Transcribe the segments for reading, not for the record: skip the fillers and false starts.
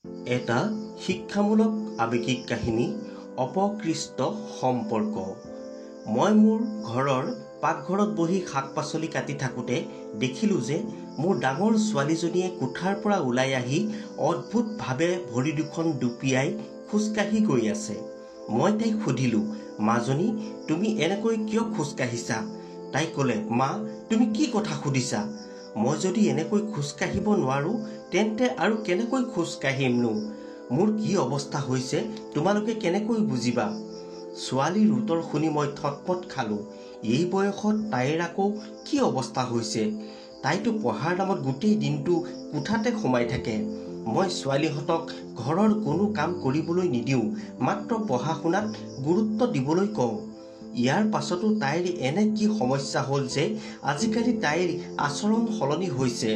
এটা শিক্ষামূলক আৱেগিক কাহিনী অপকৃষ্ট সম্পৰ্ক। মই মোৰ ঘৰৰ পাকঘৰত বহি শাক পাচলি কাটি থাকোঁতে দেখিলোঁ যে মোৰ ডাঙৰ ছোৱালীজনীয়ে কোঠাৰ পৰা ওলাই আহি অদ্ভুতভাৱে ভৰি দুখন দুপিয়াই খোজকাঢ়ি গৈ আছে। মই তাইক সুধিলোঁ, মাজনী, তুমি এনেকৈ কিয় খোজকাঢ়িছা? তাই ক'লে, মা, তুমি কি কথা সুধিছা? মই যদি এনেকৈ খোজকাঢ়িব নোৱাৰোঁ তেন্তে আৰু কেনেকৈ খোজকাঢ়িমনো? মোৰ কি অৱস্থা হৈছে তোমালোকে কেনেকৈ বুজিবা? ছোৱালীৰ উত্তৰ শুনি মই থতমত খালোঁ। এই বয়সত তাইৰ আকৌ কি অৱস্থা হৈছে? তাইতো পঢ়াৰ নামত গোটেই দিনটো কোঠাতে সোমাই থাকে। মই ছোৱালীহঁতক ঘৰৰ কোনো কাম কৰিবলৈ নিদিওঁ, মাত্ৰ পঢ়া শুনাত গুৰুত্ব দিবলৈ কওঁ। ইয়াৰ পাছতো তাইৰ এনে কি সমস্যা হ'ল যে আজিকালি তাইৰ আচৰণ সলনি হৈছে।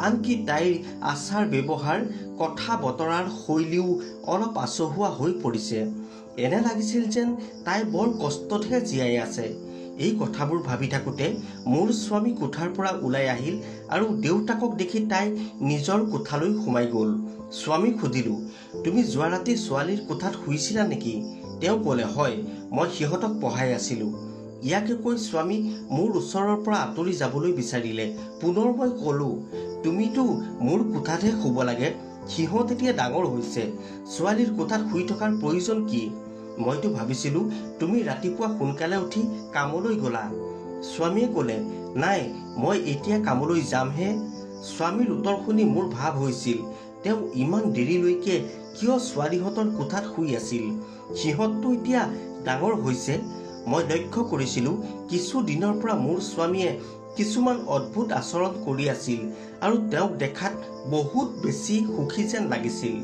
আনকি তাইৰ আচাৰ ব্যৱহাৰ, কথা বতৰাৰ শৈলীও অলপ আচহুৱা হৈ পৰিছে। এনে লাগিছিল যেন তাই বৰ কষ্টতহে জীয়াই আছে। এই কথাবোৰ ভাবি থাকোঁতে মোৰ স্বামী কোঠাৰ পৰা ওলাই আহিল আৰু দেউতাকক দেখি তাই নিজৰ কোঠালৈ সোমাই গ'ল। স্বামীক সুধিলোঁ, তুমি যোৱা ৰাতি ছোৱালীৰ কোঠাত শুইছিলা নেকি? তেওঁ ক'লে, হয়, মই সিহঁতক পঢ়াই আছিলোঁ। ইয়াকে কৈ স্বামী মোৰ ওচৰৰ পৰা আঁতৰি যাবলৈ বিচাৰিলে। পুনৰ মই ক'লোঁ, তুমিতো মোৰ কোঠাতহে শুব লাগে। সিহঁত এতিয়া ডাঙৰ হৈছে, ছোৱালীৰ কোঠাত শুই থকাৰ প্ৰয়োজন কি? মইতো ভাবিছিলোঁ তুমি ৰাতিপুৱা সোনকালে উঠি কামলৈ গ'লা। স্বামীয়ে ক'লে, নাই, মই এতিয়া কামলৈ যামহে। স্বামীৰ উত্তৰ শুনি মোৰ ভাব হৈছিল, তেওঁ ইমান দেৰিলৈকে কিয় ছোৱালীহঁতৰ কোঠাত শুই আছিল? সিহঁততো এতিয়া ডাঙৰ হৈছে। মই লক্ষ্য কৰিছিলোঁ কিছু দিনৰ পৰা মোৰ স্বামীয়ে কিছুমান অদ্ভুত আচৰণ কৰি আছিল আৰু তেওঁক দেখাত বহুত বেছি সুখী যেন লাগিছিল।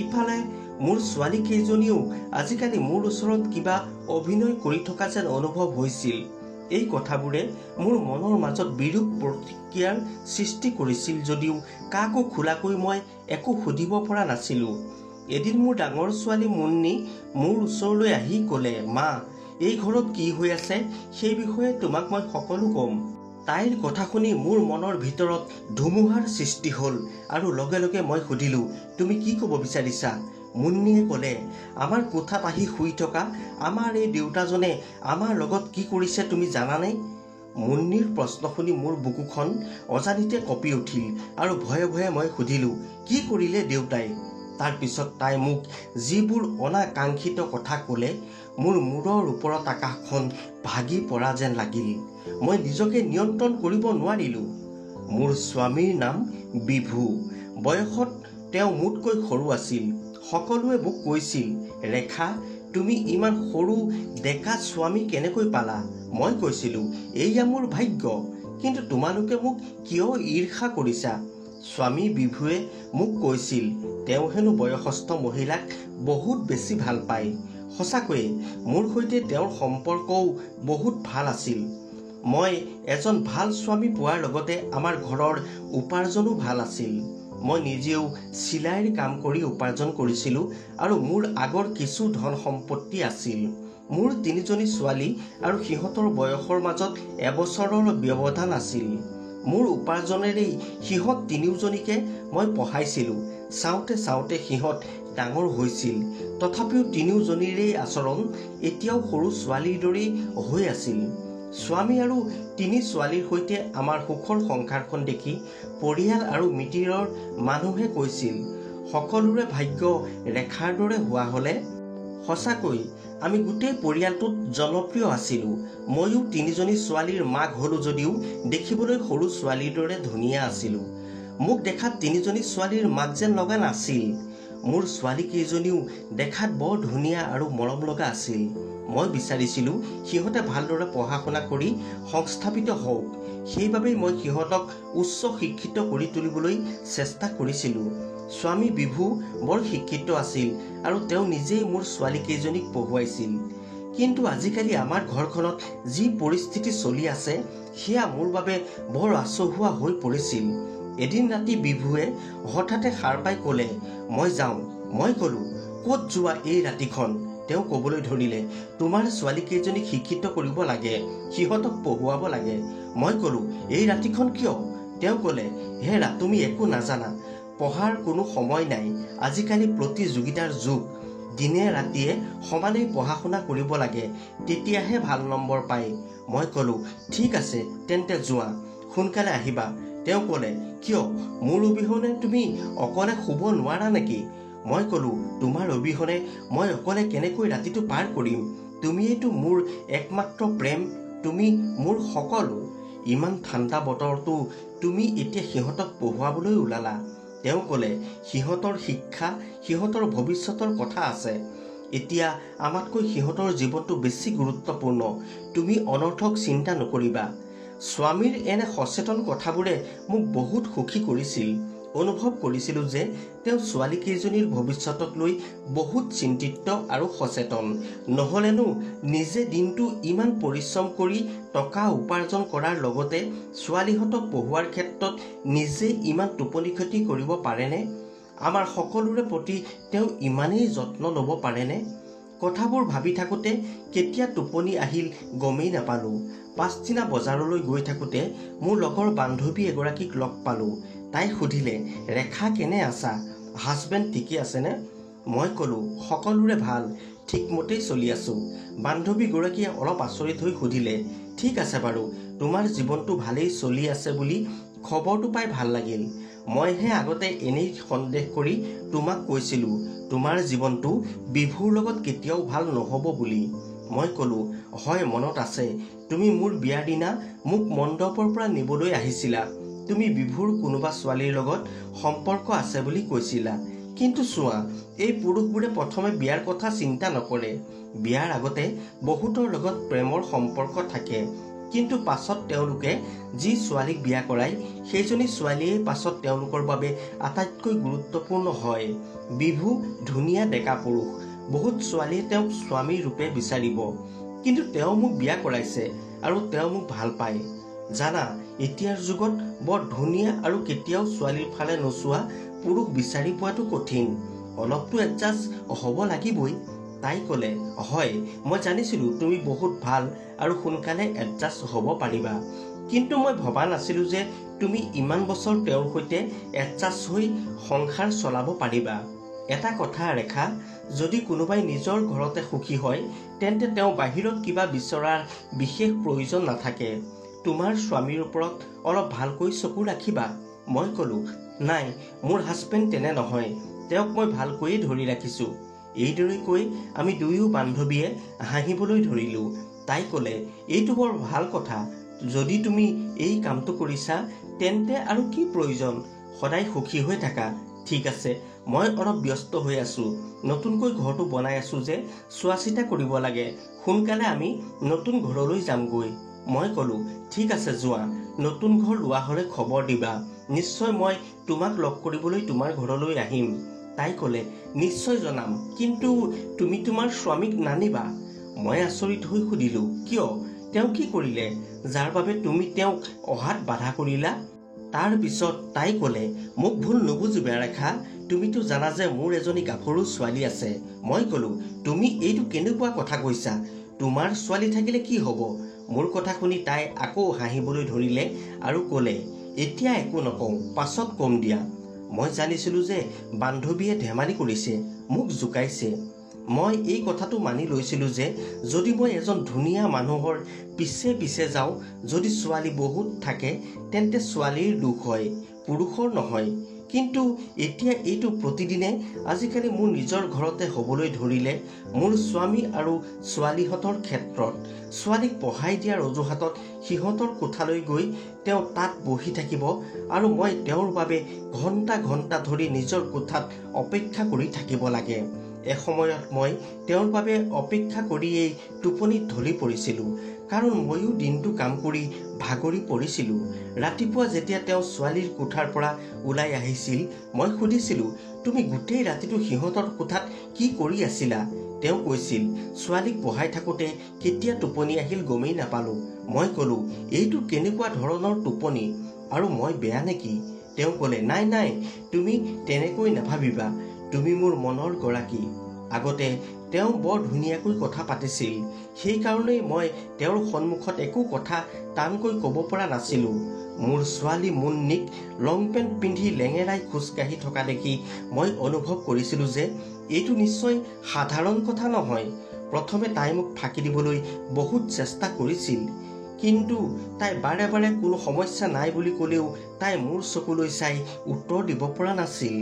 ইফালে মোৰ ছোৱালী কেইজনীও আজিকালি মোৰ ওচৰত কিবা অভিনয় কৰি থকা যেন অনুভৱ হৈছিল। এই কথাবোৰে মোৰ মনৰ মাজত বিৰূপ প্ৰতিক্ৰিয়াৰ সৃষ্টি কৰিছিল যদিও কাকো খোলাকৈ মই একো সুধিব পৰা নাছিলোঁ। এদিন মোৰ ডাঙৰ ছোৱালী মুন্নী মোৰ ওচৰলৈ আহি ক'লে, মা, এই ঘৰত কি হৈ আছে সেই বিষয়ে তোমাক মই সকলো ক'ম। তাইৰ কথা শুনি মোৰ মনৰ ভিতৰত ধুমুহাৰ সৃষ্টি হ'ল আৰু লগে লগে মই সুধিলোঁ, তুমি কি ক'ব বিচাৰিছা? মুন্নীয়ে ক'লে, আমাৰ কোঠাত আহি শুই থকা আমাৰ এই দেউতাজনে আমাৰ লগত কি কৰিছে তুমি জানানে? মুন্নীৰ প্ৰশ্ন শুনি মোৰ বুকুখন অজানিতে কঁপি উঠিল আৰু ভয়ে ভয়ে মই সুধিলোঁ, কি কৰিলে দেউতাই? তাৰ পিছত তাই মোক যিবোৰ অনাকাংক্ষিত কথা ক'লে, মোৰ মূৰৰ ওপৰত আকাশখন ভাগি পৰা যেন লাগিল। মই নিজকে নিয়ন্ত্ৰণ কৰিব নোৱাৰিলোঁ। মোৰ স্বামীৰ নাম বিভু। বয়সত তেওঁ মোতকৈ সৰু আছিল। সকলোৱে মোক কৈছিল, ৰেখা, তুমি ইমান সৰু ডেকা স্বামী কেনেকৈ পালা? মই কৈছিলোঁ, এয়া মোৰ ভাগ্য। কিন্তু তোমালোকে মোক কিয় ঈৰ্ষা কৰিছা? স্বামী বিভুৱে মোক কৈছিল, তেওঁ হেনো বয়সস্থ মহিলাক বহুত বেছি ভাল পায়। সঁচাকৈয়ে মোৰ সৈতে তেওঁৰ সম্পৰ্কও বহুত ভাল আছিল। মই এজন ভাল স্বামী পোৱাৰ লগতে আমাৰ ঘৰৰ উপাৰ্জনো ভাল আছিল। মই নিজেও চিলাইৰ কাম কৰি উপাৰ্জন কৰিছিলোঁ আৰু মোৰ আগৰ কিছু ধন সম্পত্তি আছিল। মোৰ 3জনী ছোৱালী আৰু সিহঁতৰ বয়সৰ মাজত এবছৰৰ ব্যৱধান আছিল। মোৰ উপাৰ্জনেৰেই সিহঁত 3জনীকে মই পঢ়াইছিলোঁ। চাওঁতে চাওঁতে সিহঁত ডাঙৰ হৈছিল। তথাপিও 3জনীৰেই আচৰণ এতিয়াও সৰু ছোৱালীৰ দৰেই হৈ আছিল। স্বামী আৰু 3 ছোৱালীৰ সৈতে আমাৰ সুখৰ সংসাৰখন দেখি পৰিয়াল আৰু মিতিৰৰ মানুহে কৈছিল, সকলোৰে ভাগ্য ৰেখাৰ দৰে হোৱা হ'লে। সঁচাকৈ আমি গোটেই পৰিয়ালটোত জনপ্ৰিয় আছিলোঁ। ময়ো 3জনী ছোৱালীৰ মাক হ'লোঁ যদিও দেখিবলৈ সৰু ছোৱালীৰ দৰে ধুনীয়া আছিলোঁ। মোক দেখাত 3জনী ছোৱালীৰ মাক যেন লগা নাছিল। মোৰ ছোৱালী কেইজনীও দেখাত বৰ ধুনীয়া আৰু মৰম লগা আছিল। মই বিচাৰিছিলোঁ সিহঁতে ভালদৰে পঢ়া শুনা কৰি সংস্থাপিত হওক। সেইবাবেই মই সিহঁতক উচ্চ শিক্ষিত কৰি তুলিবলৈ চেষ্টা কৰিছিলোঁ। স্বামী বিভু বৰ শিক্ষিত আছিল আৰু তেওঁ নিজেই মোৰ ছোৱালী কেইজনীক পঢ়ুৱাইছিল। কিন্তু আজিকালি আমাৰ ঘৰখনত যি পৰিস্থিতি চলি আছে সেয়া মোৰ বাবে বৰ আচহুৱা হৈ পৰিছিল। এদিন ৰাতি বিভুৱে হঠাতে সাৰ পাই ক'লে, মই যাওঁ। মই ক'লোঁ, ক'ত যোৱা এই ৰাতিখন? তেওঁ ক'বলৈ ধৰিলে, তোমাৰ ছোৱালী কেইজনীক শিক্ষিত কৰিব লাগে, সিহঁতক পঢ়ুৱাব লাগে। মই ক'লোঁ, এই ৰাতিখন কিয়? তেওঁ ক'লে, হেৰা, তুমি একো নাজানা। পঢ়াৰ কোনো সময় নাই। আজিকালি প্ৰতিযোগিতাৰ যুগ। দিনে ৰাতিয়ে সমানেই পঢ়া শুনা কৰিব লাগে, তেতিয়াহে ভাল নম্বৰ পায়। মই ক'লোঁ, ঠিক আছে তেন্তে যোৱা, সোনকালে আহিবা। তেওঁ ক'লে, কিয়, মোৰ অবিহনে তুমি অকলে শুব নোৱাৰা নেকি? মই ক'লোঁ, তোমাৰ অবিহনে মই অকলে কেনেকৈ ৰাতিটো পাৰ কৰিম? তুমিয়েইতো মোৰ একমাত্ৰ প্ৰেম, তুমি মোৰ সকলো। ইমান ঠাণ্ডা বতৰতো তুমি এতিয়া সিহঁতক পঢ়ুৱাবলৈ ওলালা। তেওঁ ক'লে, সিহঁতৰ শিক্ষা, সিহঁতৰ ভৱিষ্যতৰ কথা আছে। এতিয়া আমাতকৈ সিহঁতৰ জীৱনটো বেছি গুৰুত্বপূৰ্ণ। তুমি অনৰ্থক চিন্তা নকৰিবা। স্বামীৰ এনে সচেতন কথাবোৰে মোক বহুত সুখী কৰিছিল। অনুভৱ কৰিছিলোঁ যে তেওঁ ছোৱালীকেইজনীৰ ভৱিষ্যতক লৈ বহুত চিন্তিত আৰু সচেতন। নহ'লেনো নিজে দিনটো ইমান পৰিশ্ৰম কৰি টকা উপাৰ্জন কৰাৰ লগতে ছোৱালীহঁতক পঢ়োৱাৰ ক্ষেত্ৰত নিজে ইমান টোপনি ক্ষতি কৰিব পাৰেনে? আমাৰ সকলোৰে প্ৰতি তেওঁ ইমানেই যত্ন ল'ব পাৰেনে? কথাবোৰ ভাবি থাকোঁতে কেতিয়া টোপনি আহিল গমেই নাপালোঁ। পাছদিনা বজাৰলৈ গৈ থাকোঁতে মোৰ লগৰ বান্ধৱী এগৰাকীক লগ পালোঁ। তাই সুধিলে, ৰেখা কেনে আছা? হাজবেণ্ড ঠিকে আছেনে? মই ক'লোঁ, সকলোৰে ভাল, ঠিকমতেই চলি আছোঁ। বান্ধৱীগৰাকীয়ে অলপ আচৰিত হৈ সুধিলে, ঠিক আছে বাৰু, তোমাৰ জীৱনটো ভালেই চলি আছে বুলি খবৰটো পাই ভাল লাগিল। মইহে আগতে এনেই সন্দেহ কৰি তোমাক কৈছিলোঁ তোমাৰ জীৱনটো বিভুৰ লগত কেতিয়াও ভাল নহ'ব বুলি। মই ক'লোঁ, হয় মনত আছে, তুমি মোৰ বিয়াৰ দিনা মোক মণ্ডপৰ পৰা নিবলৈ আহিছিলা। তুমি বিভুৰ কোনোবা ছোৱালীৰ লগত সম্পৰ্ক আছে বুলি কৈছিলা। কিন্তু চোৱা, এই পুৰুষবোৰে প্ৰথমে বিয়াৰ কথা চিন্তা নকৰে। বিয়াৰ আগতে বহুতৰ লগত প্ৰেমৰ সম্পৰ্ক থাকে, কিন্তু পাছত তেওঁলোকে যি ছোৱালীক বিয়া কৰায় সেইজনী ছোৱালীয়েই পাছত তেওঁলোকৰ বাবে আটাইতকৈ গুৰুত্বপূৰ্ণ হয়। বিভু ধুনীয়া ডেকা পুৰুষ, বহুত ছোৱালীয়ে তেওঁক স্বামী ৰূপে বিচাৰিব, কিন্তু তেওঁ মোক বিয়া কৰাইছে আৰু তেওঁ মোক ভাল পায়। জানা, এতিয়াৰ যুগত বৰ ধুনীয়া আৰু কেতিয়াও ছোৱালীৰ ফালে নোচোৱা পুৰুষ বিচাৰি পোৱাটো কঠিন। অলপতো এডজাষ্ট হ'ব লাগিবই। তাই ক'লে, হয়, মই জানিছিলোঁ তুমি বহুত ভাল আৰু সোনকালে এডজাষ্ট হ'ব পাৰিবা, কিন্তু মই ভবা নাছিলোঁ যে তুমি ইমান বছৰ তেওঁৰ সৈতে এডজাষ্ট হৈ সংসাৰ চলাব পাৰিবা। এটা কথা ৰেখা, যদি কোনোবাই নিজৰ ঘৰতে সুখী হয় তেন্তে তেওঁ বাহিৰত কিবা বিচৰাৰ বিশেষ প্ৰয়োজন নাথাকে। তোমাৰ স্বামীৰ ওপৰত অলপ ভালকৈ চকু ৰাখিবা। মই ক'লোঁ, নাই, মোৰ হাজবেণ্ড তেনে নহয়, তেওঁক মই ভালকৈয়ে ধৰি ৰাখিছোঁ। এইদৰে কৈ আমি দুয়ো বান্ধৱীয়ে হাঁহিবলৈ ধৰিলোঁ। তাই ক'লে, এইটো বৰ ভাল কথা, যদি তুমি এই কামটো কৰিছা তেন্তে আৰু কি প্ৰয়োজন, সদায় সুখী হৈ থাকা। ঠিক আছে, মই অলপ ব্যস্ত হৈ আছোঁ, নতুনকৈ ঘৰটো বনাই আছোঁ যে চোৱা চিতা কৰিব লাগে, সোনকালে আমি নতুন ঘৰলৈ যামগৈ। মই ক'লোঁ, ঠিক আছে যোৱা, নতুন ঘৰ লোৱা হ'লে খবৰ দিবা, নিশ্চয় মই তোমাক লগ কৰিবলৈ তোমাৰ ঘৰলৈ আহিম। তাই ক'লে, নিশ্চয় জনাম, কিন্তু তুমি তোমাৰ স্বামীক নানিবা। মই আচৰিত হৈ সুধিলোঁ, কিয়, তেওঁ কি কৰিলে যাৰ বাবে তুমি তেওঁক অহাত বাধা কৰিলা? তাৰ পিছত তাই ক'লে, মোক ভুল নুবুজিবা ৰেখা, তুমিতো জানা যে মোৰ এজনী গাভৰু ছোৱালী আছে। মই ক'লোঁ, তুমি এইটো কেনেকুৱা কথা কৈছা? তোমাৰ ছোৱালী থাকিলে কি হ'ব? মোৰ কথা শুনি তাই আকৌ হাঁহিবলৈ ধৰিলে আৰু ক'লে, এতিয়া একো নকওঁ, পাছত কম দিয়া। মই জানিছিলোঁ যে বান্ধৱীয়ে ধেমালি কৰিছে, মোক জোকাইছে। মই এই কথাটো মানি লৈছিলোঁ যে যদি মই এজন ধুনীয়া মানুহৰ পিছে পিছে যাওঁ, যদি ছোৱালী বহুত থাকে তেন্তে ছোৱালীৰ দুখ হয়, পুৰুষৰ নহয়। কিন্তু এতিয়া এইটো প্ৰতিদিনে আজিকালি মোৰ নিজৰ ঘৰতে হ'বলৈ ধৰিলে। মোৰ স্বামী আৰু ছোৱালীহঁতৰ ক্ষেত্ৰত ছোৱালীক পঢ়াই দিয়াৰ অজুহাতত সিহঁতৰ কোঠালৈ গৈ তেওঁ তাত বহি থাকিব আৰু মই তেওঁৰ বাবে ঘণ্টা ঘণ্টা ধৰি নিজৰ কোঠাত অপেক্ষা কৰি থাকিব লাগে। এসময়ত মই তেওঁৰ বাবে অপেক্ষা কৰিয়েই টোপনিত ঢলি পৰিছিলোঁ, কাৰণ ময়ো দিনটো কাম কৰি ভাগৰি পৰিছিলোঁ। ৰাতিপুৱা যেতিয়া তেওঁ ছোৱালীৰ কোঠাৰ পৰা ওলাই আহিছিল, মই সুধিছিলোঁ, তুমি গোটেই ৰাতিটো সিহঁতৰ কোঠাত কি কৰি আছিলা? তেওঁ কৈছিল, ছোৱালীক পঢ়াই থাকোঁতে কেতিয়া টোপনি আহিল গমেই নাপালোঁ। মই ক'লোঁ, এইটো কেনেকুৱা ধৰণৰ টোপনি আৰু মই বেয়া নেকি? তেওঁ ক'লে, নাই নাই, তুমি তেনেকৈ নাভাবিবা, তুমি মোৰ মনৰ গৰাকী। আগতে তেওঁ বৰ ধুনীয়াকৈ কথা পাতিছিল, সেইকাৰণেই মই তেওঁৰ সন্মুখত একো কথা টানকৈ ক'ব পৰা নাছিলোঁ। মোৰ ছোৱালী মুন্নিক লং পেণ্ট পিন্ধি লেঙেৰাই খোজকাঢ়ি থকা দেখি মই অনুভৱ কৰিছিলোঁ যে এইটো নিশ্চয় সাধাৰণ কথা নহয়। প্ৰথমে তাই মোক ফাঁকি দিবলৈ বহুত চেষ্টা কৰিছিল, কিন্তু তাই বাৰে বাৰে কোনো সমস্যা নাই বুলি ক'লেও তাই মোৰ চকুলৈ চাই উত্তৰ দিব পৰা নাছিল।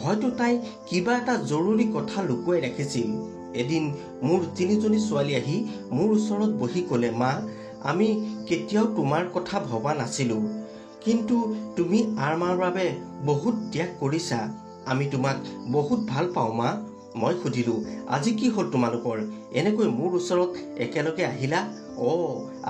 হয়তো তাই কিবা এটা জৰুৰী কথা লুকুৱাই ৰাখিছিল। এদিন মোৰ 3জনী ছোৱালী আহি মোৰ ওচৰত বহি ক'লে, মা, আমি কেতিয়াও তোমাৰ কথা ভবা নাছিলোঁ, কিন্তু তুমি আমাৰ বাবে বহুত ত্যাগ কৰিছা। আমি তোমাক বহুত ভাল পাওঁ মা। মই সুধিলোঁ, আজি কি হ'ল তোমালোকৰ? এনেকৈ মোৰ ওচৰত একেলগে আহিলা?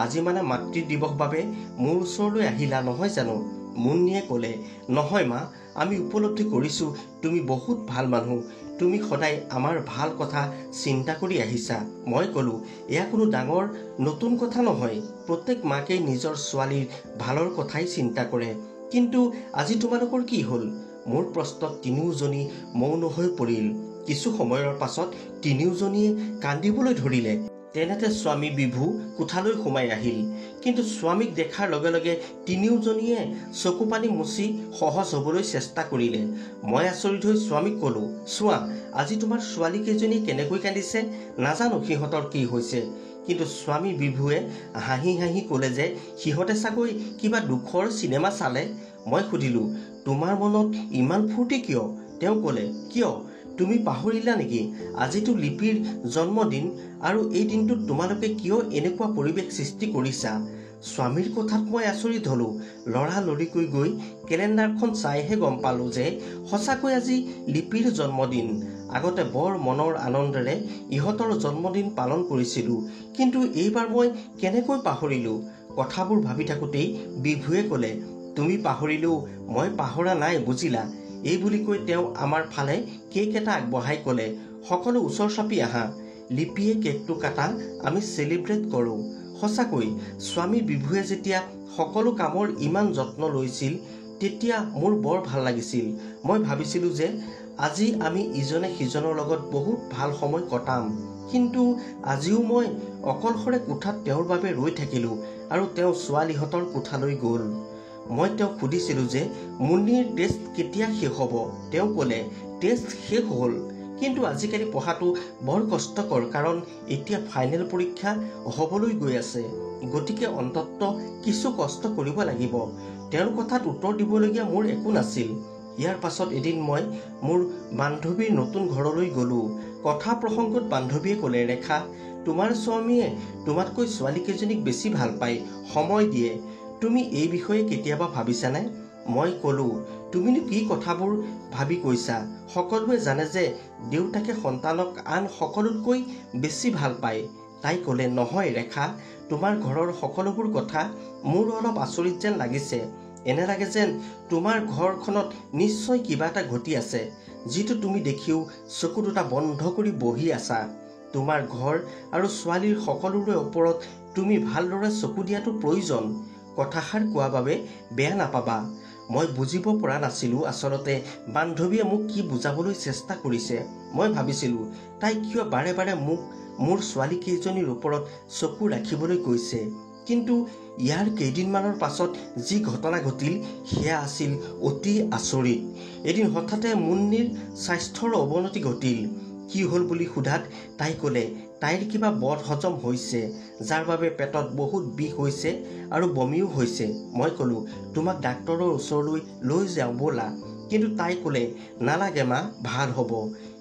আজি মানে মাতৃ দিৱস বাবে মোৰ ওচৰলৈ আহিলা নহয় জানো? মুন্নিয়ে ক'লে, নহয় মা, আমি উপলব্ধি কৰিছোঁ তুমি বহুত ভাল মানুহ। তুমি সদায় আমাৰ ভাল কথা চিন্তা কৰি আহিছা। মই ক'লোঁ, এয়া কোনো ডাঙৰ নতুন কথা নহয়। প্ৰত্যেক মাকেই নিজৰ ছোৱালীৰ ভালৰ কথাই চিন্তা কৰে। কিন্তু আজি তোমালোকৰ কি হ'ল? মোৰ প্ৰশ্নত 3জনী মৌন হৈ পৰিল। কিছু সময়ৰ পাছত 3জনীয়ে কান্দিবলৈ ধৰিলে। তেনেতে স্বামী বিভু কোঠালৈ সোমাই আহিল। কিন্তু স্বামীক দেখাৰ লগে লগে 3জনীয়ে চকু পানী মুচি সহজ হ'বলৈ চেষ্টা কৰিলে। মই আচৰিত হৈ স্বামীক ক'লোঁ, চোৱা, আজি তোমাৰ ছোৱালীকেইজনীয়ে কেনেকৈ কান্দিছে। নাজানো সিহঁতৰ কি হৈছে। কিন্তু স্বামী বিভুৱে হাঁহি হাঁহি ক'লে যে সিহঁতে চাগৈ কিবা দুখৰ চিনেমা চালে। মই সুধিলোঁ, তোমাৰ মনত ইমান ফূৰ্তি কিয়? তেওঁ ক'লে, কিয়? তুমি পাহৰিলা নেকি? আজিতো লিপিৰ জন্মদিন, আৰু এই দিনটোত তোমালোকে কিয় এনেকুৱা পৰিৱেশ সৃষ্টি কৰিছা? স্বামীৰ কথাত মই আচৰিত হ'লোঁ। লৰালৰিকৈ গৈ কেলেণ্ডাৰখন চাইহে গম পালোঁ যে সঁচাকৈ আজি লিপিৰ জন্মদিন। আগতে বৰ মনৰ আনন্দেৰে ইহঁতৰ জন্মদিন পালন কৰিছিলোঁ, কিন্তু এইবাৰ মই কেনেকৈ পাহৰিলোঁ? কথাবোৰ ভাবি থাকোঁতেই বিভুৱে ক'লে, তুমি পাহৰিলেও মই পাহৰা নাই বুজিলা। এই বুলি কৈ তেওঁ আমাৰ ফালে কেক এটা আগবঢ়াই ক'লে, সকলো ওচৰ চাপি আহা। লিপিয়ে কেকটো কাটা আমি চেলিব্ৰেট কৰোঁ। সঁচাকৈ স্বামী বিভুৱে যেতিয়া সকলো কামৰ ইমান যত্ন লৈছিল তেতিয়া মোৰ বৰ ভাল লাগিছিল। মই ভাবিছিলোঁ যে আজি আমি ইজনে সিজনৰ লগত বহুত ভাল সময় কটাম। কিন্তু আজিও মই অকলশৰে কোঠাত তেওঁৰ বাবে ৰৈ থাকিলোঁ আৰু তেওঁ ছোৱালীহঁতৰ কোঠালৈ গ'ল। মই তেওঁক সুধিছিলোঁ যে মুন্নিৰ টেষ্ট কেতিয়া শেষ হ'ব। তেওঁ ক'লে, টেষ্ট শেষ হ'ল, কিন্তু আজিকালি পঢ়াটো বৰ কষ্টকৰ, কাৰণ এতিয়া ফাইনেল পৰীক্ষা হ'বলৈ গৈ আছে। গতিকে অন্ততঃ কিছু কষ্ট কৰিব লাগিব। তেওঁৰ কথাত উত্তৰ দিবলগীয়া মোৰ একো নাছিল। ইয়াৰ পাছত এদিন মই মোৰ বান্ধৱীৰ নতুন ঘৰলৈ গ'লোঁ। কথা প্ৰসংগত বান্ধৱীয়ে ক'লে, ৰেখা, তোমাৰ স্বামীয়ে তোমাতকৈ ছোৱালীকেইজনীক বেছি ভাল পায়, সময় দিয়ে। তুমি এই বিষয়ে কেতিয়াবা ভাবিছানে? মই ক'লোঁ, তুমিনো কি কথাবোৰ ভাবি কৈছা? সকলোৱে জানে যে দেউতাকে সন্তানক আন সকলোতকৈ বেছি ভাল পায়। তাই ক'লে, নহয় ৰেখা, তোমাৰ ঘৰৰ সকলোবোৰ কথা মোৰ অলপ আচৰিত যেন লাগিছে। এনে লাগে যেন তোমাৰ ঘৰখনত নিশ্চয় কিবা এটা ঘটি আছে, যিটো তুমি দেখিও চকু দুটা বন্ধ কৰি বহি আছা। তোমাৰ ঘৰ আৰু ছোৱালীৰ সকলোৰে ওপৰত তুমি ভালদৰে চকু দিয়াটো প্ৰয়োজন। কথাষাৰ কোৱা বাবে বেয়া নাপাবা। মই বুজিব পৰা নাছিলোঁ আচলতে বান্ধৱীয়ে মোক কি বুজাবলৈ চেষ্টা কৰিছে। মই ভাবিছিলোঁ তাই কিয় বাৰে বাৰে মোক মোৰ ছোৱালীকেইজনীৰ ওপৰত চকু ৰাখিবলৈ কৈছে। কিন্তু ইয়াৰ কেইদিনমানৰ পাছত যি ঘটনা ঘটিল সেয়া আছিল অতি আচৰিত। এদিন হঠাতে মুন্নিৰ স্বাস্থ্যৰ অৱনতি ঘটিল। কি হ'ল বুলি সোধাত তাই ক'লে, তাইৰ কিবা বদহজম হৈছে, যাৰ বাবে পেটত বহুত বিষ হৈছে আৰু বমিও হৈছে। মই ক'লোঁ, তোমাক ডাক্তৰৰ ওচৰলৈ লৈ যাওঁ ব'লা। কিন্তু তাই ক'লে, নালাগে মা, ভাল হ'ব।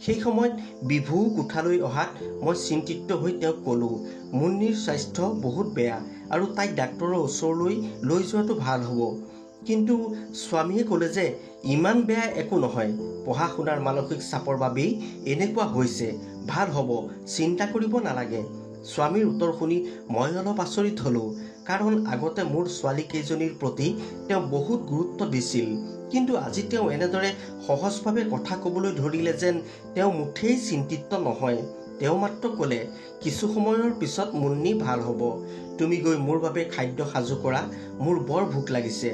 সেই সময়ত বিভু কোঠালৈ অহাত মই চিন্তিত হৈ তেওঁক ক'লোঁ, মুন্নিৰ স্বাস্থ্য বহুত বেয়া আৰু তাইক ডাক্তৰৰ ওচৰলৈ লৈ যোৱাটো ভাল হ'ব। কিন্তু স্বামীয়ে ক'লে যে ইমান বেয়া একো নহয়, পঢ়া শুনাৰ মানসিক চাপৰ বাবেই এনেকুৱা হৈছে, ভাল হ'ব, চিন্তা কৰিব নালাগে। স্বামীৰ উত্তৰ শুনি মই অলপ আচৰিত হ'লোঁ, কাৰণ আগতে মোৰ ছোৱালীকেইজনীৰ প্ৰতি তেওঁ বহুত গুৰুত্ব দিছিল। কিন্তু আজি তেওঁ এনেদৰে সহজভাৱে কথা ক'বলৈ ধৰিলে যেন তেওঁ মুঠেই চিন্তিত নহয়। তেওঁ মাত্ৰ ক'লে, কিছু সময়ৰ পিছত মুন্নি ভাল হ'ব। তুমি গৈ মোৰ বাবে খাদ্য সাজু কৰা, মোৰ বৰ ভোক লাগিছে।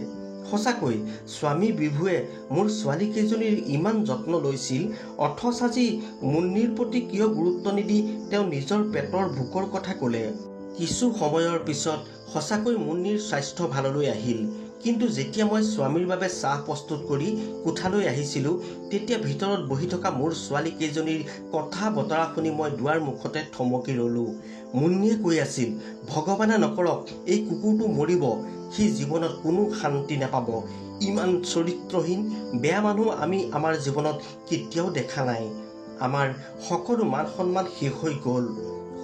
সঁচাকৈ স্বামী বিভুৱে মোৰ ছোৱালীকেইজনীৰ ইমান যত্ন লৈছিল, অথচ আজি মুন্নিৰ প্ৰতি কিয় গুৰুত্ব নিদি তেওঁ নিজৰ পেটৰ ভোকৰ কথা ক'লে। কিছু সময়ৰ পিছত সঁচাকৈ মুন্নিৰ স্বাস্থ্য ভাললৈ আহিল। কিন্তু যেতিয়া মই স্বামীৰ বাবে চাহ প্ৰস্তুত কৰি কোঠালৈ আহিছিলোঁ, তেতিয়া ভিতৰত বহি থকা মোৰ ছোৱালীকেইজনীৰ কথা বতৰা শুনি মই দুৱাৰ মুখতে থমকি ৰ'লোঁ। মুন্নিয়ে কৈ আছিল, ভগৱানে নকৰক এই কুকুৰটো মৰিব, সি জীৱনত কোনো শান্তি নাপাব। ইমান চৰিত্ৰহীন বেয়া মানুহ আমি আমাৰ জীৱনত কেতিয়াও দেখা নাই। আমাৰ সকলো মান সন্মান শেষ হৈ গ'ল।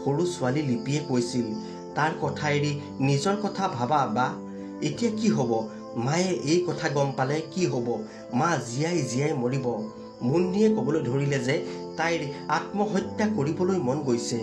সৰু ছোৱালী লিপিয়ে কৈছিল, তাৰ কথা এৰি নিজৰ কথা ভাবা বা। এতিয়া কি হ'ব? মায়ে এই কথা গম পালে কি হ'ব? মা জীয়াই জীয়াই মৰিব। মুন্নিয়ে ক'বলৈ ধৰিলে যে তাইৰ আত্মহত্যা কৰিবলৈ মন গৈছে।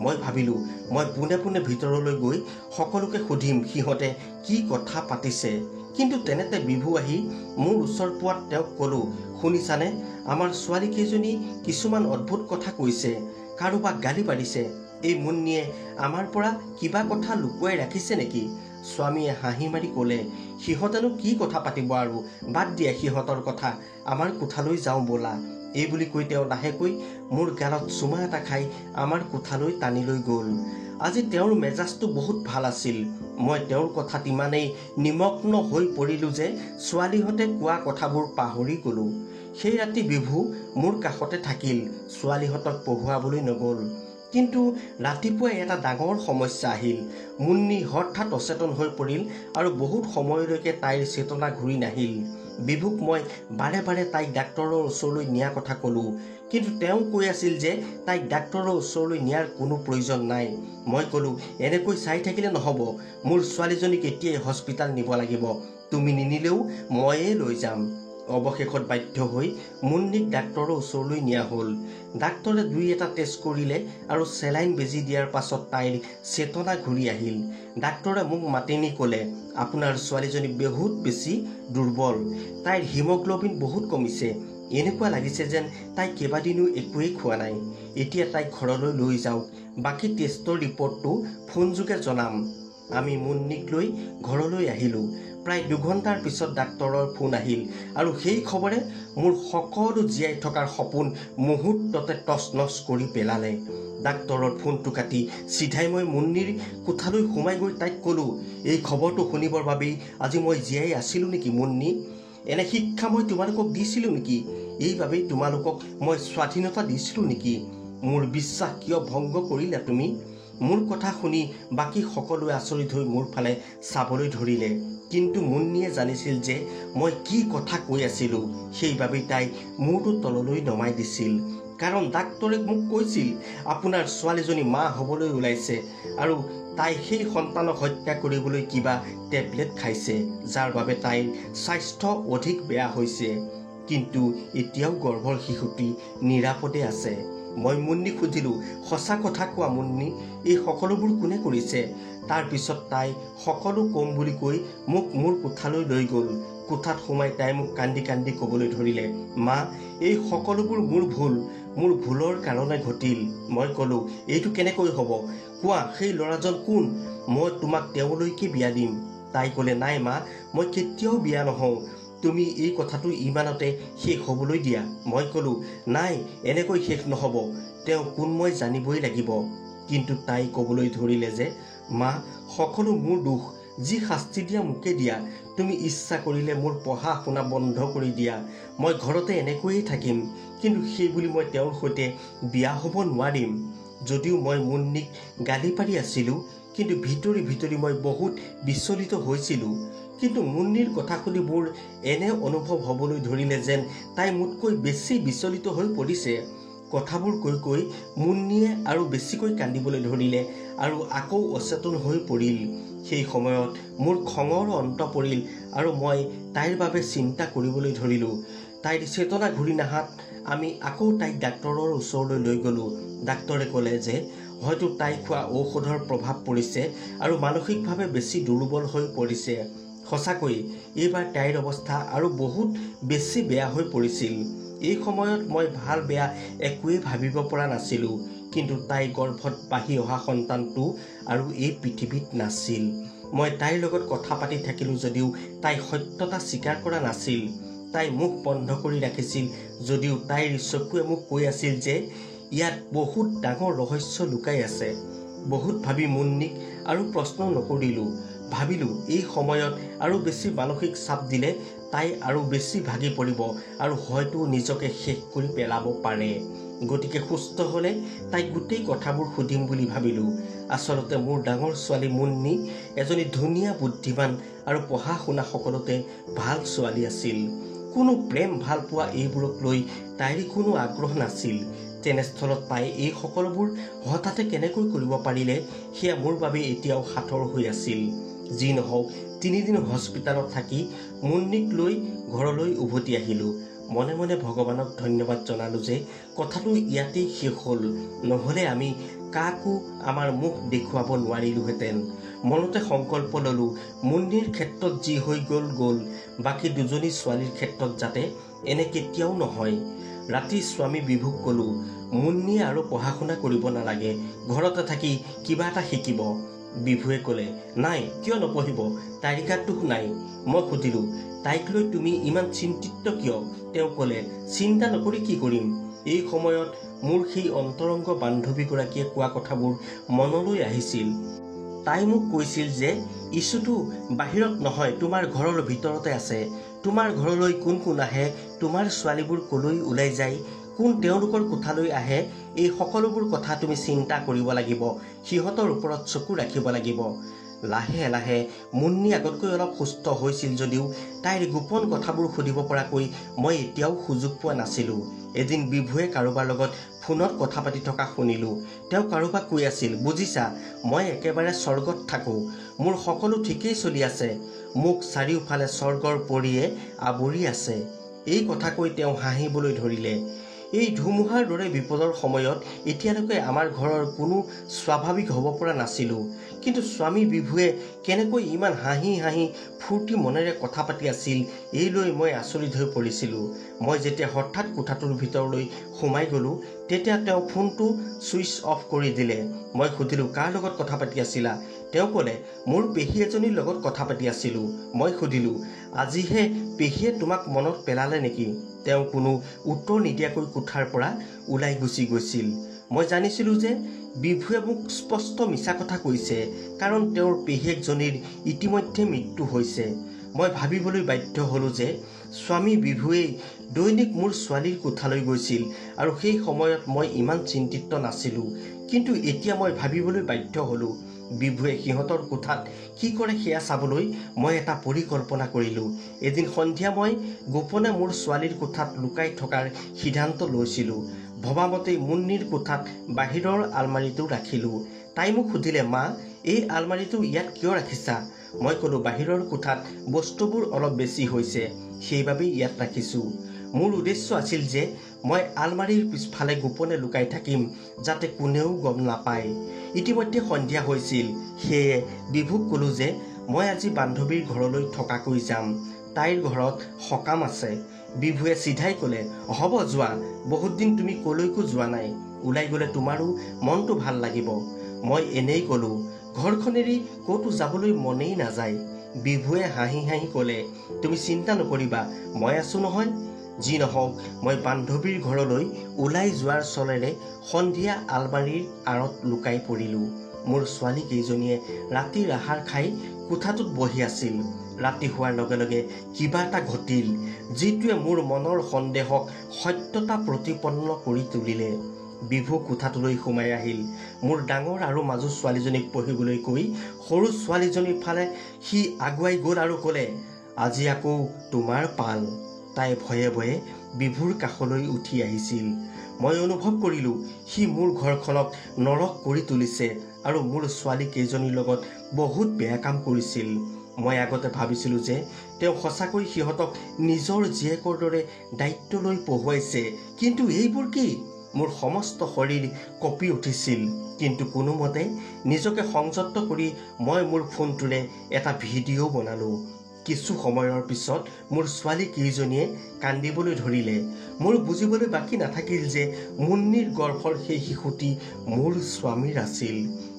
মই ভাবিলোঁ মই পোনে পোনে ভিতৰলৈ গৈ সকলোকে সুধিম সিহঁতে কি কথা পাতিছে। কিন্তু তেনেতে বিভু আহি মোৰ ওচৰ পোৱাত তেওঁক ক'লোঁ, শুনিছানে, আমাৰ ছোৱালীকেইজনী কিছুমান অদ্ভুত কথা কৈছে, কাৰোবাক গালি পাৰিছে। এই মুন্নিয়ে আমাৰ পৰা কিবা কথা লুকুৱাই ৰাখিছে নেকি? স্বামীয়ে হাঁহি মাৰি ক'লে, সিহঁতেনো কি কথা পাতিব আৰু, বাদ দিয়া সিহঁতৰ কথা, আমাৰ কোঠালৈ যাওঁ ব'লা। এই বুলি কৈ তেওঁ লাহেকৈ মোৰ গালত চুমা এটা খাই আমাৰ কোঠালৈ টানি লৈ গ'ল। আজি তেওঁৰ মেজাজটো বহুত ভাল আছিল। মই তেওঁৰ কথাত ইমানেই নিমগ্ন হৈ পৰিলোঁ যে ছোৱালীহঁতে কোৱা কথাবোৰ পাহৰি গ'লোঁ। সেই ৰাতি বিভু মোৰ কাষতে থাকিল, ছোৱালীহঁতক পঢ়ুৱাবলৈ নগ'ল। কিন্তু ৰাতিপুৱাই এটা ডাঙৰ সমস্যা আহিল। মুন্নি হঠাৎ অচেতন হৈ পৰিল আৰু বহুত সময়লৈকে তাইৰ চেতনা ঘূৰি নাহিল। বিভুক মই বাৰে বাৰে তাইক ডাক্তৰৰ ওচৰলৈ নিয়াৰ কথা ক'লোঁ, কিন্তু তেওঁ কৈ আছিল যে তাইক ডাক্তৰৰ ওচৰলৈ নিয়াৰ কোনো প্ৰয়োজন নাই। মই ক'লোঁ, এনেকৈ চাই থাকিলে নহ'ব, মোৰ ছোৱালীজনীক এতিয়াই হস্পিটাল নিব লাগিব, তুমি নিনিলেও ময়েই লৈ যাম। অৱশেষত বাধ্য হৈ মুন্নিক ডাক্তৰৰ ওচৰলৈ নিয়া হ'ল। ডাক্তৰে দুই এটা টেষ্ট কৰিলে আৰু চেলাইন বেজি দিয়াৰ পাছত তাইৰ চেতনা ঘূৰি আহিল। ডাক্তৰে মোক মাতি নি ক'লে, আপোনাৰ ছোৱালীজনী বহুত বেছি দুৰ্বল, তাইৰ হিমগ্ল'বিন বহুত কমিছে। এনেকুৱা লাগিছে যেন তাই কেইবাদিনো একোৱেই খোৱা নাই। এতিয়া তাইক ঘৰলৈ লৈ যাওক, বাকী টেষ্টৰ ৰিপৰ্টটো ফোনযোগে জনাম। আমি মুন্নিক লৈ ঘৰলৈ আহিলোঁ। প্ৰায় 2 ঘণ্টাৰ পিছত ডাক্তৰৰ ফোন আহিল আৰু সেই খবৰে মোৰ সকলো জীয়াই থকাৰ সপোন মুহূৰ্ততে তছনছ কৰি পেলালে। ডাক্তৰৰ ফোনটো কাটি চিধাই মই মুন্নিৰ কোঠালৈ সোমাই গৈ তাইক ক'লোঁ, এই খবৰটো শুনিবৰ বাবেই আজি মই জীয়াই আছিলোঁ নেকি মুন্নি? এনে শিক্ষা মই তোমালোকক দিছিলোঁ নেকি? এইবাবেই তোমালোকক মই স্বাধীনতা দিছিলোঁ নেকি? মোৰ বিশ্বাস কিয় ভংগ কৰিলা তুমি? মোৰ কথা শুনি বাকী সকলোৱে আচৰিত হৈ মোৰ ফালে চাবলৈ ধৰিলে। কিন্তু মুন্নিয়ে জানিছিল যে মই কি কথা কৈ আছিলোঁ, সেইবাবেই তাই মূৰটো তললৈ নমাই দিছিল। কাৰণ ডাক্তৰে মোক কৈছিল, আপোনাৰ ছোৱালীজনী মা হ'বলৈ ওলাইছে আৰু তাই সেই সন্তানক হত্যা কৰিবলৈ কিবা টেবলেট খাইছে, যাৰ বাবে তাইৰ স্বাস্থ্য অধিক বেয়া হৈছে। কিন্তু এতিয়াও গৰ্ভৰ শিশুটি নিৰাপদে আছে। মই মুন্নিক সুধিলোঁ, সঁচা কথা কোৱা মুন্নি, এই সকলোবোৰ কোনে কৰিছে? তাৰ পিছত তাই সকলো কম বুলি কৈ মোক মোৰ কোঠালৈ লৈ গ'ল। কোঠাত সোমাই তাই মোক কান্দি কান্দি ক'বলৈ ধৰিলে, মা, এই সকলোবোৰ মোৰ ভুল, মোৰ ভুলৰ কাৰণে ঘটিল। মই ক'লোঁ, এইটো কেনেকৈ হ'ব? কোৱা, সেই ল'ৰাজন কোন? মই তোমাক তেওঁলৈকে বিয়া দিম। তাই ক'লে, নাই মা, মই কেতিয়াও বিয়া নহওঁ, তুমি এই কথাটো ইমানতে শেষ হ'বলৈ দিয়া। মই ক'লোঁ, নাই, এনেকৈ শেষ নহ'ব, তেওঁ কোন মই জানিবই লাগিব। কিন্তু তাই ক'বলৈ ধৰিলে যে, মা, সকলো মোৰ দোষ, যি শাস্তি দিয়া মোকে দিয়া, তুমি ইচ্ছা কৰিলে মোৰ পঢ়া শুনা বন্ধ কৰি দিয়া, মই ঘৰতে এনেকৈয়ে থাকিম, কিন্তু সেই বুলি মই তেওঁৰ সৈতে বিয়া হ'ব নোৱাৰিম। যদিও মই মুন্নিক গালি পাৰি আছিলোঁ, কিন্তু ভিতৰি ভিতৰি মই বহুত বিচলিত হৈছিলোঁ। কিন্তু মুন্নিৰ কথা শুনি মোৰ এনে অনুভৱ হ'বলৈ ধৰিলে যেন তাই মোতকৈ বেছি বিচলিত হৈ পৰিছে। কথাবোৰ কৈ কৈ মুন্নিয়ে আৰু বেছিকৈ কান্দিবলৈ ধৰিলে আৰু আকৌ অচেতন হৈ পৰিল। সেই সময়ত মোৰ খঙৰ অন্ত পৰিল আৰু মই তাইৰ বাবে চিন্তা কৰিবলৈ ধৰিলোঁ। তাইৰ চেতনা ঘূৰি নাহাত আমি আকৌ তাইক ডাক্তৰৰ ওচৰলৈ লৈ গ'লোঁ। ডাক্তৰে ক'লে যে হয়তো তাই খোৱা ঔষধৰ প্ৰভাৱ পৰিছে আৰু মানসিকভাৱে বেছি দুৰ্বল হৈ পৰিছে। সঁচাকৈ এইবাৰ তাইৰ অৱস্থা আৰু বহুত বেছি বেয়া হৈ পৰিছিল। এই সময়ত মই ভাল বেয়া একোৱেই ভাবিব পৰা নাছিলোঁ, কিন্তু তাই গৰ্ভত বাঢ়ি অহা সন্তানটো আৰু এই পৃথিৱীত নাছিল। মই তাইৰ লগত কথা পাতি থাকিলোঁ যদিও তাই সত্যতা স্বীকাৰ কৰা নাছিল। তাই মুখ বন্ধ কৰি ৰাখিছিল যদিও তাইৰ চকুৱে মোক কৈ আছিল যে ইয়াত বহুত ডাঙৰ ৰহস্য লুকাই আছে। বহুত ভাবি মুন্নিক আৰু প্ৰশ্ন নকৰিলোঁ। ভাবিলোঁ এই সময়ত আৰু বেছি মানসিক চাপ দিলে তাই আৰু বেছি ভাগি পৰিব আৰু হয়তো নিজকে শেষ কৰি পেলাব পাৰে। গতিকে সুস্থ হ'লে তাইক গোটেই কথাবোৰ সুধিম বুলি ভাবিলোঁ। আচলতে মোৰ ডাঙৰ ছোৱালী মুন্নি এজনী ধুনীয়া, বুদ্ধিমান আৰু পঢ়া শুনা সকলোতে ভাল ছোৱালী আছিল। কোনো প্ৰেম, ভাল পোৱা এইবোৰক লৈ তাইৰ কোনো আগ্ৰহ নাছিল। তেনেস্থলত তাই এই সকলোবোৰ হঠাতে কেনেকৈ কৰিব পাৰিলে সেয়া মোৰ বাবে এতিয়াও সাঁথৰ হৈ আছিল। যি নহওক 3 দিন হস্পিটালত থাকি মুন্নিক লৈ ঘৰলৈ উভতি আহিলোঁ। মনে মনে ভগৱানক ধন্যবাদ জনালোঁ যে কথাটো ইয়াতেই শেষ হ'ল, নহ'লে আমি কাকো আমাৰ মুখ দেখুৱাব নোৱাৰিলোহেঁতেন। মনতে সংকল্প ল'লোঁ মুন্নিৰ ক্ষেত্ৰত যি হৈ গ'ল গ'ল, বাকী দুজনী ছোৱালীৰ ক্ষেত্ৰত যাতে এনে কেতিয়াও নহয়। ৰাতি স্বামী বিভুক ক'লোঁ মুন্নিয়ে আৰু পঢ়া শুনা কৰিব নালাগে, ঘৰতে থাকি কিবা এটা শিকিব। বিভুৱে ক'লে নাই, কিয় নপঢ়িব, তাইৰ গাত দুখ নাই। মই সুধিলোঁ তাইক লৈ তুমি ইমান চিন্তিত কিয়? তেওঁ ক'লে চিন্তা নকৰি কি কৰিম। এই সময়ত মোৰ সেই অন্তৰংগ বান্ধৱীগৰাকীয়ে কোৱা কথাবোৰ মনলৈ আহিছিল। তাই মোক কৈছিল যে ইছুটো বাহিৰত নহয়, তোমাৰ ঘৰৰ ভিতৰতে আছে। তোমাৰ ঘৰলৈ কোন কোন আহে, তোমাৰ ছোৱালীবোৰ ক'লৈ ওলাই যায়, কোন তেওঁলোকৰ কোঠালৈ আহে, এই সকলোবোৰ কথা তুমি চিন্তা কৰিব লাগিব। সিহঁতৰ ওপৰত চকু ৰাখিব লাগিব। লাহে লাহে মুন্নি আগতকৈ অলপ সুস্থ হৈছিল যদিও তাইৰ গোপন কথাবোৰ সুধিব পৰাকৈ মই এতিয়াও সুযোগ পোৱা নাছিলোঁ। এদিন বিভুৱে কাৰোবাৰ লগত ফোনত কথা পাতি থকা শুনিলোঁ। তেওঁ কাৰোবাক কৈ আছিল বুজিছা, মই একেবাৰে স্বৰ্গত থাকোঁ, মোৰ সকলো ঠিকেই চলি আছে, মোক চাৰিওফালে স্বৰ্গৰ পৰিয়ে আৱৰি আছে। এই কথা কৈ তেওঁ হাঁহিবলৈ ধৰিলে। এই ধুমুহাৰ দৰে বিপদৰ সময়ত এতিয়ালৈকে আমাৰ ঘৰৰ কোনো স্বাভাৱিক হ'ব পৰা নাছিলোঁ। কিন্তু স্বামী বিভুৱে কেনেকৈ ইমান হাঁহি হাঁহি ফূৰ্তি মনেৰে কথা পাতি আছিল এই লৈ মই আচৰিত হৈ পৰিছিলোঁ। মই যেতিয়া হঠাৎ কোঠাটোৰ ভিতৰলৈ সোমাই গ'লোঁ তেতিয়া তেওঁ ফোনটো ছুইচ অফ কৰি দিলে। মই সুধিলোঁ কাৰ লগত কথা পাতি আছিলা? তেওঁ ক'লে মোৰ পেহী এজনীৰ লগত কথা পাতি আছিলোঁ। মই সুধিলোঁ আজিহে পেহীয়ে তোমাক মনত পেলালে নেকি? তেওঁ কোনো উত্তৰ নিদিয়াকৈ কোঠাৰ পৰা ওলাই গুচি গৈছিল। মই জানিছিলোঁ যে বিভুৱে মোক স্পষ্ট মিছা কথা কৈছে, কাৰণ তেওঁৰ পেহীয়েকজনীৰ ইতিমধ্যে মৃত্যু হৈছে। মই ভাবিবলৈ বাধ্য হ'লোঁ যে স্বামী বিভুৱেই দৈনিক মোৰ ছোৱালীৰ কোঠালৈ গৈছিল আৰু সেই সময়ত মই ইমান চিন্তিত নাছিলোঁ। কিন্তু এতিয়া মই ভাবিবলৈ বাধ্য হ'লোঁ বিভুৱে সিহঁতৰ কোঠাত কি কৰে সেয়া চাবলৈ মই এটা পৰিকল্পনা কৰিলোঁ। এদিন সন্ধিয়া মই গোপনে মোৰ ছোৱালীৰ কোঠাত লুকাই থকাৰ সিদ্ধান্ত লৈছিলোঁ। ভবামতেই মুন্নিৰ কোঠাত বাহিৰৰ আলমাৰিটো ৰাখিলোঁ। তাই মোক সুধিলে মা, এই আলমাৰিটো ইয়াত কিয় ৰাখিছা? মই ক'লোঁ বাহিৰৰ কোঠাত বস্তুবোৰ অলপ বেছি হৈছে, সেইবাবেই ইয়াত ৰাখিছোঁ। মোৰ উদ্দেশ্য আছিল যে মই আলমাৰীৰ পিছফালে গোপনে লুকাই থাকিম যাতে কোনেও গম নাপায়। ইতিমধ্যে সন্ধিয়া হৈছিল, সেয়ে বিভুক ক'লোঁ যে মই আজি বান্ধৱীৰ ঘৰলৈ থকাকৈ যাম, তাইৰ ঘৰত সকাম আছে। বিভুৱে চিধাই ক'লে হ'ব যোৱা, বহুত দিন তুমি ক'লৈকো যোৱা নাই, ওলাই গ'লে তোমাৰো মনটো ভাল লাগিব। মই এনেই ক'লোঁ ঘৰখন এৰি ক'তো যাবলৈ মনেই নাযায়। বিভুৱে হাঁহি হাঁহি ক'লে তুমি চিন্তা নকৰিবা, মই আছোঁ নহয়। যি নহওক মই বান্ধৱীৰ ঘৰলৈ ওলাই যোৱাৰ চলেৰে সন্ধিয়া আলমাৰীৰ আঁৰত লুকাই পৰিলোঁ। মোৰ ছোৱালী কেইজনীয়ে ৰাতিৰ আহাৰ খাই কোঠাটোত বহি আছিল। ৰাতি হোৱাৰ লগে লগে কিবা এটা ঘটিল, যিটোৱে মোৰ মনৰ সন্দেহক সত্যতা প্ৰতিপন্ন কৰি তুলিলে। বিভু কোঠাটোলৈ সোমাই আহিল। মোৰ ডাঙৰ আৰু মাজু ছোৱালীজনীক পঢ়িবলৈ কৈ সৰু ছোৱালীজনীৰ ফালে সি আগুৱাই গ'ল আৰু ক'লে আজি আকৌ তোমাৰ পাল। তাই ভয়ে ভয়ে বিভুৰ কাষলৈ উঠি আহিছিল। মই অনুভৱ কৰিলোঁ সি মোৰ ঘৰখনক নৰক কৰি তুলিছে আৰু মোৰ ছোৱালী কেইজনীৰ লগত বহুত বেয়া কাম কৰিছিল। মই আগতে ভাবিছিলোঁ যে তেওঁ সঁচাকৈ সিহঁতক নিজৰ জীয়েকৰ দৰে দায়িত্ব লৈ পঢ়ুৱাইছে, কিন্তু এইবোৰ কি? মোৰ সমস্ত শৰীৰ কঁপি উঠিছিল, কিন্তু কোনোমতে নিজকে সংযত কৰি মই মোৰ ফোনটোৰে এটা ভিডিঅ' বনালোঁ। কিছু সময়ৰ পিছত মোৰ ছোৱালী কেইজনীয়ে কান্দিবলৈ ধৰিলে। মোৰ বুজিবলৈ বাকী নাথাকিল যে মুন্নিৰ গৰ্ভৰ সেই শিশুটি মোৰ স্বামীৰ আছিল।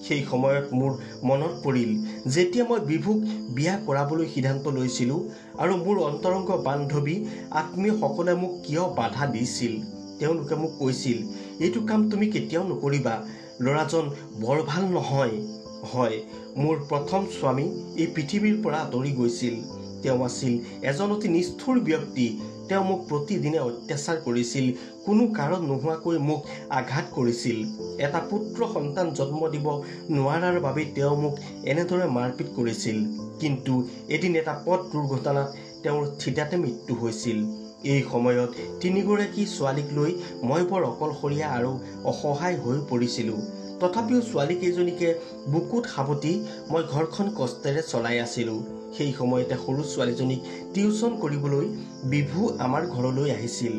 সেই সময়ত মোৰ মনত পৰিল যেতিয়া মই বিভুক বিয়া কৰাবলৈ সিদ্ধান্ত লৈছিলোঁ আৰু মোৰ অন্তৰংগ বান্ধৱী আত্মীয়সকলে মোক কিয় বাধা দিছিল। তেওঁলোকে মোক কৈছিল, এইটো কাম তুমি কেতিয়াও নকৰিবা, ল'ৰাজন বৰ ভাল নহয়। হয়, মোৰ প্ৰথম স্বামী এই পৃথিৱীৰ পৰা আঁতৰি গৈছিল। তেওঁ আছিল এজন অতি নিষ্ঠুৰ ব্যক্তি। তেওঁ মোক প্ৰতিদিনে অত্যাচাৰ কৰিছিল, কোনো কাৰণ নোহোৱাকৈ মোক আঘাত কৰিছিল। এটা পুত্ৰ সন্তান জন্ম দিব নোৱাৰাৰ বাবে তেওঁ মোক এনেদৰে মাৰপিট কৰিছিল। কিন্তু এদিন এটা পথ দুৰ্ঘটনাত তেওঁৰ থিতাতে মৃত্যু হৈছিল। এই সময়ত তিনিগৰাকী ছোৱালীক লৈ মই বৰ অকলশৰীয়া আৰু অসহায় হৈ পৰিছিলোঁ। তথাপিও ছোৱালীকেইজনীকে বুকুত সাৱটি মই ঘৰখন কষ্টেৰে চলাই আছিলোঁ। সেই সময়তে সৰু ছোৱালীজনীক টিউচন কৰিবলৈ বিভু আমাৰ ঘৰলৈ আহিছিল।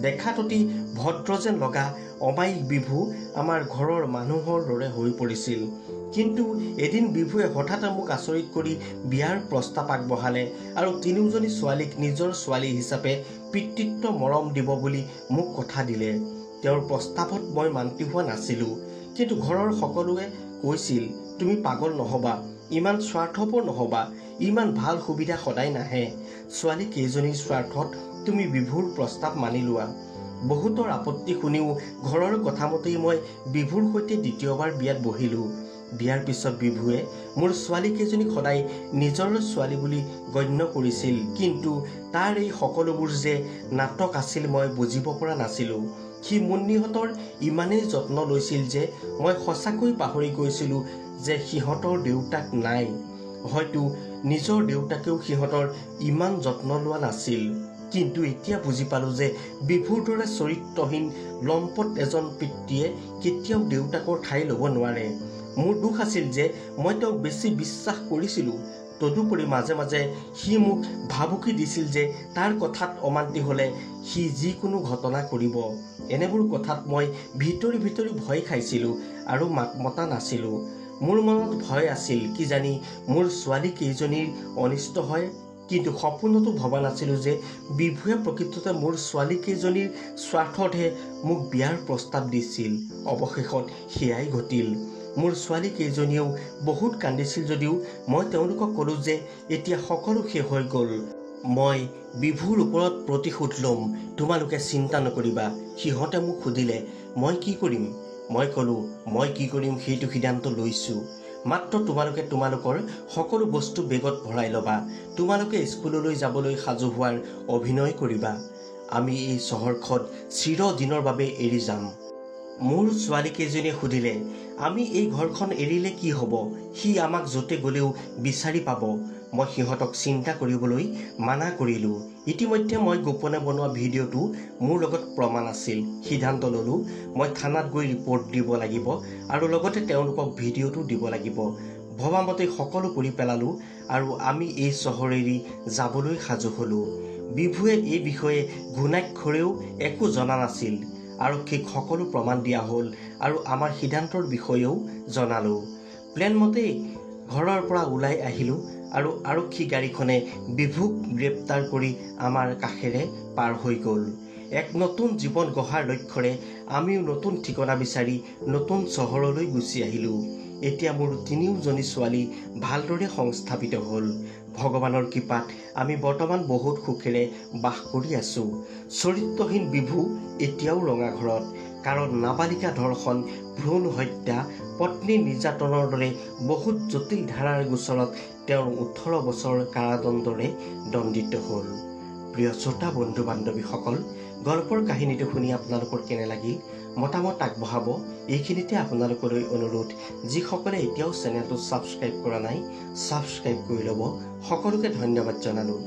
দেখাত অতি ভদ্ৰ যেন লগা অমায়িক বিভু আমাৰ ঘৰৰ মানুহৰ দৰে হৈ পৰিছিল। কিন্তু এদিন বিভুৱে হঠাৎ মোক আচৰিত কৰি বিয়াৰ প্ৰস্তাৱ আগবঢ়ালে আৰু তিনিওজনী ছোৱালীক নিজৰ ছোৱালী হিচাপে পিতৃত্ব মৰম দিব বুলি মোক কথা দিলে। তেওঁৰ প্ৰস্তাৱত মই মান্তি হোৱা নাছিলোঁ, কিন্তু ঘৰৰ সকলোৱে কৈছিল, তুমি পাগল নহবা, ইমান স্বাৰ্থপৰ নহবা, ইমান ভাল সুবিধা সদায় নাহে। ছোৱালী কেইজনীৰ স্বাৰ্থত তুমি বিভুৰ প্ৰস্তাৱ মানি লোৱা। বহুতৰ আপত্তি শুনিও ঘৰৰ কথামতেই মই বিভুৰ সৈতে দ্বিতীয়বাৰ বিয়াত বহিলোঁ। বিয়াৰ পিছত বিভুৱে মোৰ ছোৱালীকেইজনীক সদায় নিজৰ ছোৱালী বুলি গণ্য কৰিছিল, কিন্তু তাৰ এই সকলোবোৰ যে নাটক আছিল মই বুজিব পৰা নাছিলোঁ। সি মুন্নিহঁতৰ ইমানেই যত্ন লৈছিল যে মই সঁচাকৈ পাহৰি গৈছিলোঁ যে সিহঁতৰ দেউতাক নাই। হয়তো নিজৰ দেউতাকেও সিহঁতৰ ইমান যত্ন লোৱা নাছিল। কিন্তু এতিয়া বুজি পালোঁ যে বিভুৰ দৰে চৰিত্ৰহীন লম্পট এজন পিতৃয়ে কেতিয়াও দেউতাকৰ ঠাই ল'ব নোৱাৰে। মোৰ দুখ আছিল যে মই তেওঁক বেছি বিশ্বাস কৰিছিলোঁ। তদুপৰি মাজে মাজে সি মোক ভাবুকি দিছিল যে তাৰ কথাত অমান্তি হ'লে সি যিকোনো ঘটনা কৰিব। এনেবোৰ কথাত মই ভিতৰি ভিতৰি ভয় খাইছিলোঁ আৰু মাত মতা নাছিলোঁ। মোৰ মনত ভয় আছিল কিজানি মোৰ ছোৱালী কেইজনীৰ অনিষ্ট হয়, কিন্তু সপোনতো ভবা নাছিলোঁ যে বিভুৱে প্ৰকৃততে মোৰ ছোৱালী কেইজনীৰ স্বাৰ্থতহে মোক বিয়াৰ প্ৰস্তাৱ দিছিল। অৱশেষত সেয়াই ঘটিল। মোৰ ছোৱালী কেইজনীয়েও বহুত কান্দিছিল যদিও মই তেওঁলোকক ক'লোঁ যে এতিয়া সকলো শেষ হৈ গ'ল। মই বিভুৰ ওপৰত প্ৰতিশোধ ল'ম, তোমালোকে চিন্তা নকৰিবা। সিহঁতে মোক সুধিলে মই কি কৰিম। মই ক'লোঁ মই কি কৰিম সেইটো সিদ্ধান্ত লৈছোঁ। মাত্ৰ তোমালোকে তোমালোকৰ সকলো বস্তু বেগত ভৰাই ল'বা। তোমালোকে স্কুললৈ যাবলৈ সাজু হোৱাৰ অভিনয় কৰিবা। আমি এই চহৰখন চিৰদিনৰ বাবে এৰি যাম। মোৰ ছোৱালীকেইজনীয়ে সুধিলে, আমি এই ঘৰখন এৰিলে কি হ'ব? সি আমাক য'তে গ'লেও বিচাৰি পাব। মই সিহঁতক চিন্তা কৰিবলৈ মানা কৰিলোঁ। ইতিমধ্যে মই গোপনে বনোৱা ভিডিঅ'টো মোৰ লগত প্ৰমাণ আছিল। সিদ্ধান্ত ল'লোঁ মই থানাত গৈ ৰিপৰ্ট দিব লাগিব আৰু লগতে তেওঁলোকক ভিডিঅ'টো দিব লাগিব। ভবামতে সকলো কৰি পেলালোঁ আৰু আমি এই চহৰ এৰি যাবলৈ সাজু হ'লোঁ। বিভুৱে এই বিষয়ে ঘূণাক্ষৰেও একো জনা নাছিল। আৰক্ষীক সকলো প্ৰমাণ দিয়া হ'ল আৰু আমাৰ সিদ্ধান্তৰ বিষয়েও জনালোঁ। প্লেন মতেই ঘৰৰ পৰা ওলাই আহিলোঁ আৰু আৰক্ষী গাড়ীখনে বিভুক গ্ৰেপ্তাৰ কৰি আমাৰ কাষেৰে পাৰ হৈ গ'ল। এক নতুন জীৱন গঢ়াৰ লক্ষ্যৰে আমিও নতুন ঠিকনা বিচাৰি নতুন চহৰলৈ গুচি আহিলোঁ। এতিয়া মোৰ তিনিওজনী ছোৱালী ভালদৰে সংস্থাপিত হ'ল। ভগৱানৰ কৃপাত আমি বৰ্তমান বহুত সুখেৰে বাস কৰি আছোঁ। চৰিত্ৰহীন বিভু এতিয়াও ৰঙাঘৰত, কাৰণ নাবালিকা ধৰ্ষণ, ভ্ৰূণ হত্যা, পত্নী নিৰ্যাতনৰ দৰে বহুত জটিল ধাৰাৰ গোচৰত তেওঁৰ 18 বছৰ কাৰাদণ্ডৰে দণ্ডিত হ'ল। প্ৰিয় শ্ৰোতা বন্ধু বান্ধৱীসকল, গল্পৰ কাহিনীটো শুনি আপোনালোকৰ কেনে লাগিল মতামত আগবঢ়াব। এইখিনিতে আপোনালোকলৈ অনুৰোধ, যিসকলে এতিয়াও চেনেলটো ছাবস্ক্ৰাইব কৰা নাই ছাবস্ক্ৰাইব কৰি ল'ব। সকলোকে ধন্যবাদ জনালোঁ।